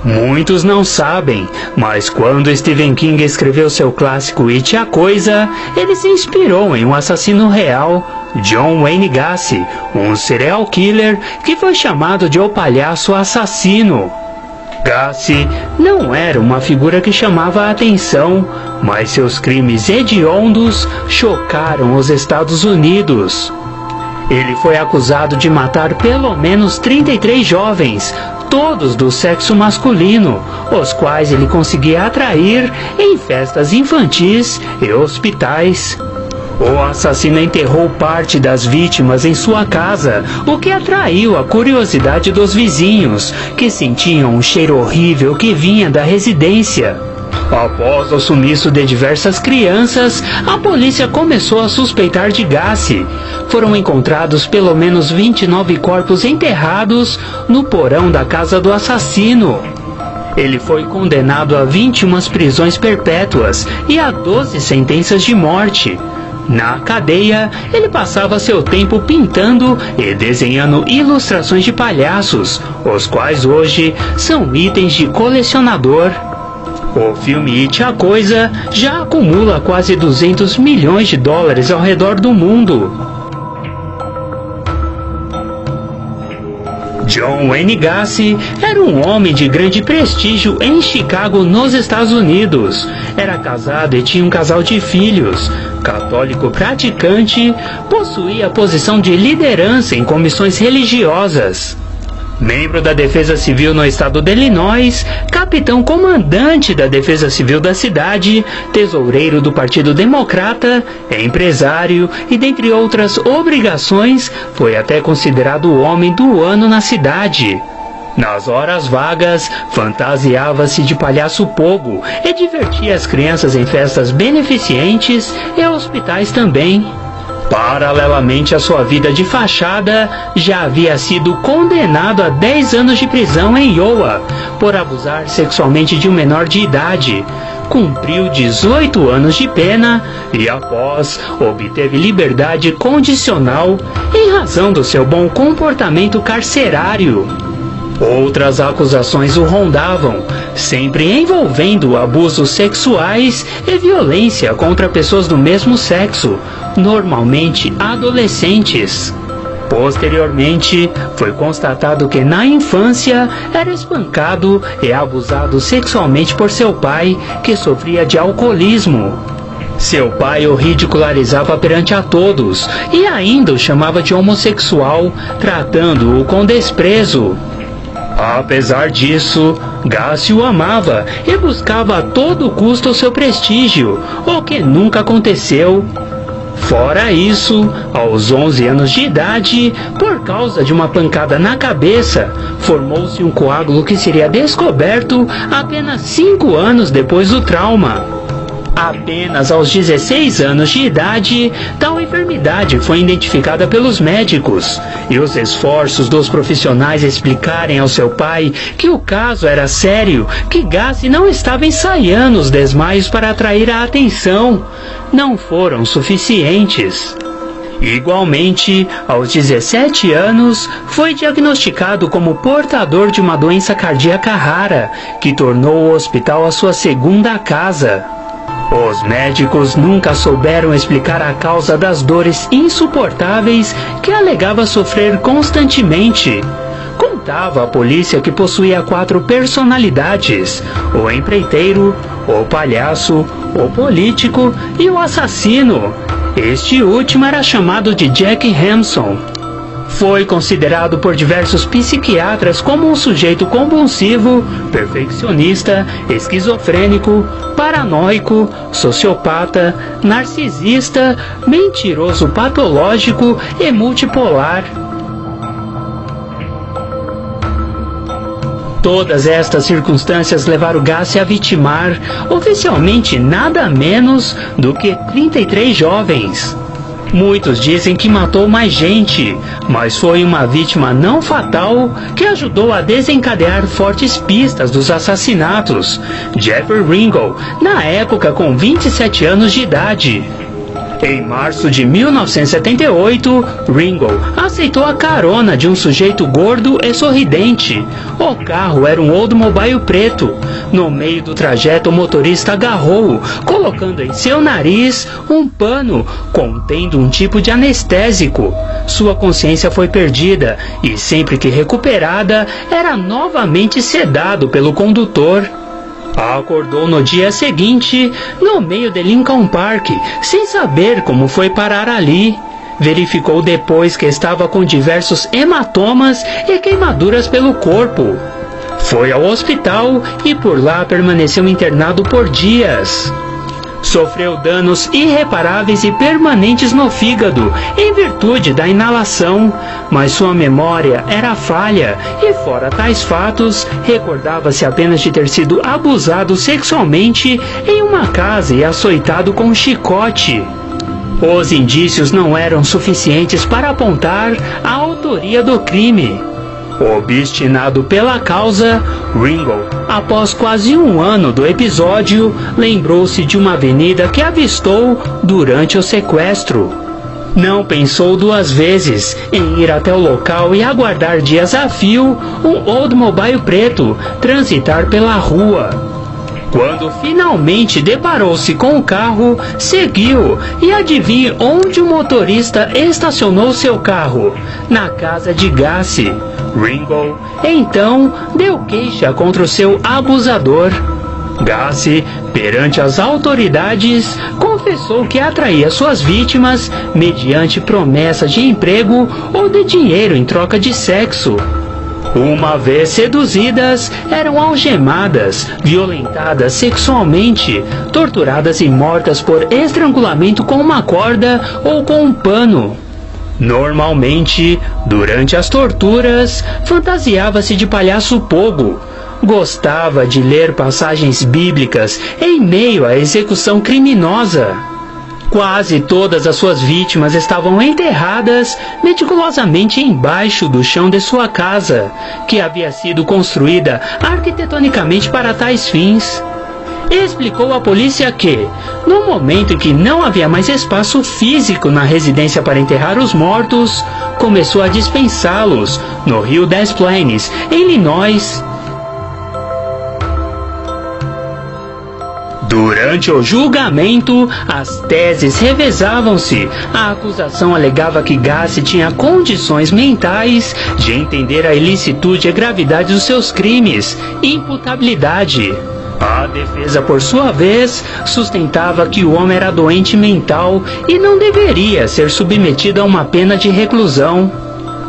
Muitos não sabem, mas quando Stephen King escreveu seu clássico It a Coisa, ele se inspirou em um assassino real, John Wayne Gacy, um serial killer que foi chamado de O Palhaço Assassino. Gacy não era uma figura que chamava a atenção, mas seus crimes hediondos chocaram os Estados Unidos. Ele foi acusado de matar pelo menos 33 jovens, todos do sexo masculino, os quais ele conseguia atrair em festas infantis e hospitais. O assassino enterrou parte das vítimas em sua casa, o que atraiu a curiosidade dos vizinhos, que sentiam um cheiro horrível que vinha da residência. Após o sumiço de diversas crianças, a polícia começou a suspeitar de Gacy. Foram encontrados pelo menos 29 corpos enterrados no porão da casa do assassino. Ele foi condenado a 21 prisões perpétuas e a 12 sentenças de morte. Na cadeia, ele passava seu tempo pintando e desenhando ilustrações de palhaços, os quais hoje são itens de colecionador. O filme It a Coisa já acumula quase 200 milhões de dólares ao redor do mundo. John Wayne Gacy era um homem de grande prestígio em Chicago, nos Estados Unidos. Era casado e tinha um casal de filhos. Católico praticante, possuía posição de liderança em comissões religiosas. Membro da Defesa Civil no estado de Illinois, capitão comandante da Defesa Civil da cidade, tesoureiro do Partido Democrata, empresário e, dentre outras obrigações, foi até considerado o homem do ano na cidade. Nas horas vagas, fantasiava-se de palhaço pogo e divertia as crianças em festas beneficentes e hospitais também. Paralelamente à sua vida de fachada, já havia sido condenado a 10 anos de prisão em Iowa por abusar sexualmente de um menor de idade. Cumpriu 18 anos de pena e, após, obteve liberdade condicional em razão do seu bom comportamento carcerário. Outras acusações o rondavam, sempre envolvendo abusos sexuais e violência contra pessoas do mesmo sexo, normalmente adolescentes. Posteriormente, foi constatado que na infância era espancado e abusado sexualmente por seu pai, que sofria de alcoolismo. Seu pai o ridicularizava perante a todos e ainda o chamava de homossexual, tratando-o com desprezo. Apesar disso, Gacy o amava e buscava a todo custo o seu prestígio, o que nunca aconteceu. Fora isso, aos 11 anos de idade, por causa de uma pancada na cabeça, formou-se um coágulo que seria descoberto apenas 5 anos depois do trauma. Apenas aos 16 anos de idade, tal enfermidade foi identificada pelos médicos, e os esforços dos profissionais explicarem ao seu pai que o caso era sério, que Gacy não estava ensaiando os desmaios para atrair a atenção, não foram suficientes. Igualmente, aos 17 anos, foi diagnosticado como portador de uma doença cardíaca rara, que tornou o hospital a sua segunda casa. Os médicos nunca souberam explicar a causa das dores insuportáveis que alegava sofrer constantemente. Contava à polícia que possuía 4 personalidades: o empreiteiro, o palhaço, o político e o assassino. Este último era chamado de Jack Hanson. Foi considerado por diversos psiquiatras como um sujeito compulsivo, perfeccionista, esquizofrênico, paranoico, sociopata, narcisista, mentiroso patológico e multipolar. Todas estas circunstâncias levaram Gacy a vitimar, oficialmente, nada menos do que 33 jovens. Muitos dizem que matou mais gente, mas foi uma vítima não fatal que ajudou a desencadear fortes pistas dos assassinatos. Jeffrey Ringel, na época com 27 anos de idade. Em março de 1978, Ringo aceitou a carona de um sujeito gordo e sorridente. O carro era um Oldsmobile preto. No meio do trajeto, o motorista agarrou-o, colocando em seu nariz um pano contendo um tipo de anestésico. Sua consciência foi perdida e, sempre que recuperada, era novamente sedado pelo condutor. Acordou no dia seguinte, no meio de Lincoln Park, sem saber como foi parar ali. Verificou depois que estava com diversos hematomas e queimaduras pelo corpo. Foi ao hospital e por lá permaneceu internado por dias. Sofreu danos irreparáveis e permanentes no fígado, em virtude da inalação, mas sua memória era falha e, fora tais fatos, recordava-se apenas de ter sido abusado sexualmente em uma casa e açoitado com um chicote. Os indícios não eram suficientes para apontar a autoria do crime. Obstinado pela causa, Ringo, após quase um ano do episódio, lembrou-se de uma avenida que avistou durante o sequestro. Não pensou duas vezes em ir até o local e aguardar dias a fio um Oldsmobile preto transitar pela rua. Quando finalmente deparou-se com o carro, seguiu e adivinhe onde o motorista estacionou seu carro? Na casa de Gacy. Ringo então deu queixa contra o seu abusador. Gacy, perante as autoridades, confessou que atraía suas vítimas mediante promessa de emprego ou de dinheiro em troca de sexo. Uma vez seduzidas, eram algemadas, violentadas sexualmente, torturadas e mortas por estrangulamento com uma corda ou com um pano. Normalmente, durante as torturas, fantasiava-se de palhaço pogo. Gostava de ler passagens bíblicas em meio à execução criminosa. Quase todas as suas vítimas estavam enterradas meticulosamente embaixo do chão de sua casa, que havia sido construída arquitetonicamente para tais fins. Explicou à polícia que, no momento em que não havia mais espaço físico na residência para enterrar os mortos, começou a dispensá-los no rio Des Plaines, em Illinois. Durante o julgamento, as teses revezavam-se. A acusação alegava que Gacy tinha condições mentais de entender a ilicitude e a gravidade dos seus crimes e imputabilidade. A defesa, por sua vez, sustentava que o homem era doente mental e não deveria ser submetido a uma pena de reclusão.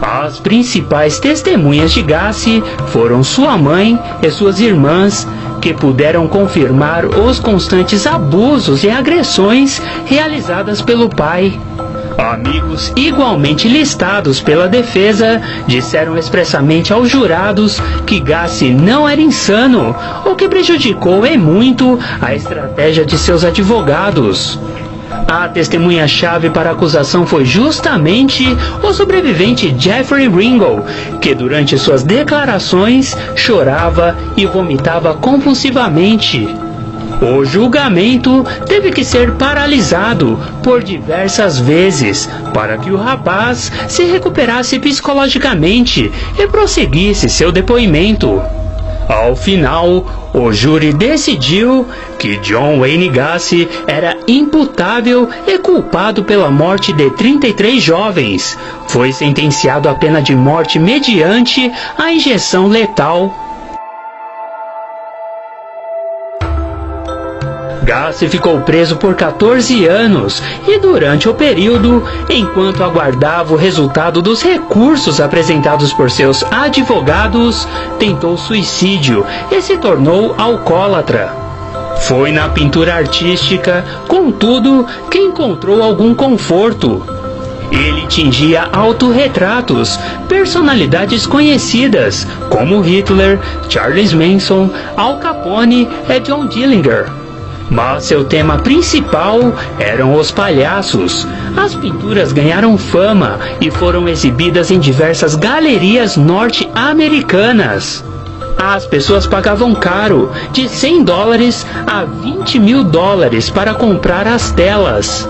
As principais testemunhas de Gacy foram sua mãe e suas irmãs, que puderam confirmar os constantes abusos e agressões realizadas pelo pai. Amigos igualmente listados pela defesa disseram expressamente aos jurados que Gacy não era insano, o que prejudicou e muito a estratégia de seus advogados. A testemunha-chave para a acusação foi justamente o sobrevivente Jeffrey Ringo, que durante suas declarações chorava e vomitava compulsivamente. O julgamento teve que ser paralisado por diversas vezes para que o rapaz se recuperasse psicologicamente e prosseguisse seu depoimento. Ao final, o júri decidiu que John Wayne Gacy era imputável e culpado pela morte de 33 jovens. Foi sentenciado à pena de morte mediante a injeção letal. Gacy ficou preso por 14 anos e durante o período, enquanto aguardava o resultado dos recursos apresentados por seus advogados, tentou suicídio e se tornou alcoólatra. Foi na pintura artística, contudo, que encontrou algum conforto. Ele tingia autorretratos, personalidades conhecidas, como Hitler, Charles Manson, Al Capone e John Dillinger. Mas seu tema principal eram os palhaços. As pinturas ganharam fama e foram exibidas em diversas galerias norte-americanas. As pessoas pagavam caro, de $100 a $20.000 para comprar as telas.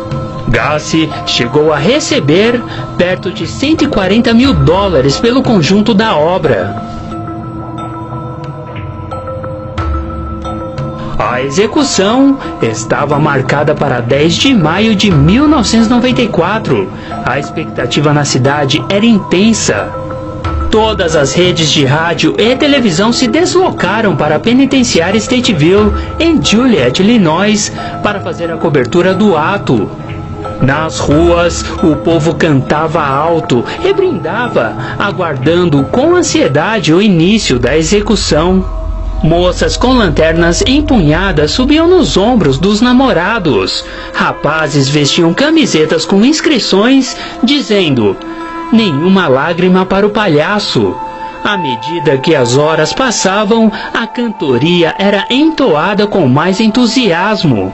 Gassi chegou a receber perto de 140 mil dólares pelo conjunto da obra. A execução estava marcada para 10 de maio de 1994. A expectativa na cidade era intensa. Todas as redes de rádio e televisão se deslocaram para a penitenciária Stateville, em Joliet, Illinois, para fazer a cobertura do ato. Nas ruas, o povo cantava alto e brindava, aguardando com ansiedade o início da execução. Moças com lanternas empunhadas subiam nos ombros dos namorados. Rapazes vestiam camisetas com inscrições dizendo: "Nenhuma lágrima para o palhaço". À medida que as horas passavam, a cantoria era entoada com mais entusiasmo.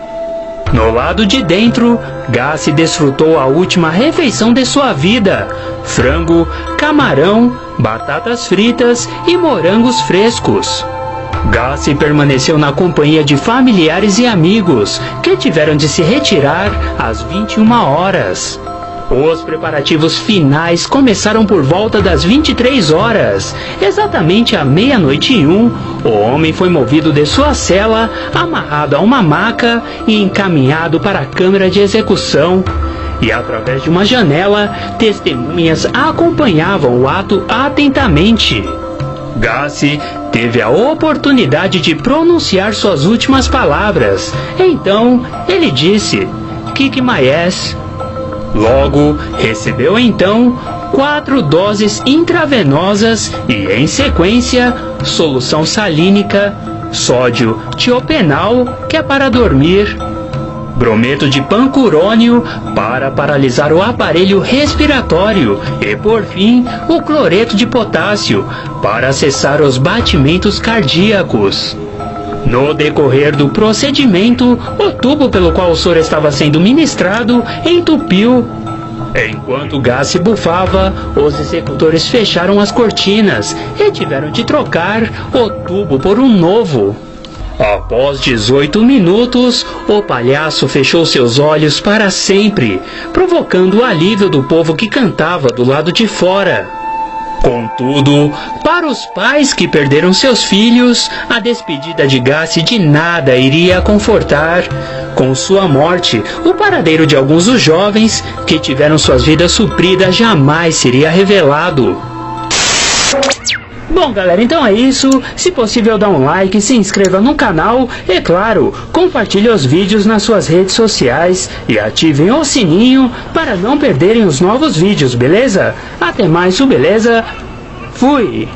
No lado de dentro, Gassi desfrutou a última refeição de sua vida: frango, camarão, batatas fritas e morangos frescos. Gassi permaneceu na companhia de familiares e amigos, que tiveram de se retirar às 21 horas. Os preparativos finais começaram por volta das 23 horas. Exatamente à 00:01, o homem foi movido de sua cela, amarrado a uma maca e encaminhado para a câmara de execução. E através de uma janela, testemunhas acompanhavam o ato atentamente. Gassi teve a oportunidade de pronunciar suas últimas palavras. Então, ele disse: "Kick my ass". Logo, recebeu então 4 doses intravenosas e, em sequência, solução salínica, sódio tiopenal, que é para dormir, brometo de pancurônio para paralisar o aparelho respiratório e, por fim, o cloreto de potássio para cessar os batimentos cardíacos. No decorrer do procedimento, o tubo pelo qual o soro estava sendo ministrado entupiu. Enquanto Gassi bufava, os executores fecharam as cortinas e tiveram de trocar o tubo por um novo. Após 18 minutos, o palhaço fechou seus olhos para sempre, provocando o alívio do povo que cantava do lado de fora. Contudo, para os pais que perderam seus filhos, a despedida de Gassi de nada iria confortar. Com sua morte, o paradeiro de alguns dos jovens que tiveram suas vidas supridas jamais seria revelado. Bom, galera, então é isso. Se possível, dá um like, se inscreva no canal e, claro, compartilhe os vídeos nas suas redes sociais e ativem o sininho para não perderem os novos vídeos, beleza? Até mais, beleza? Fui!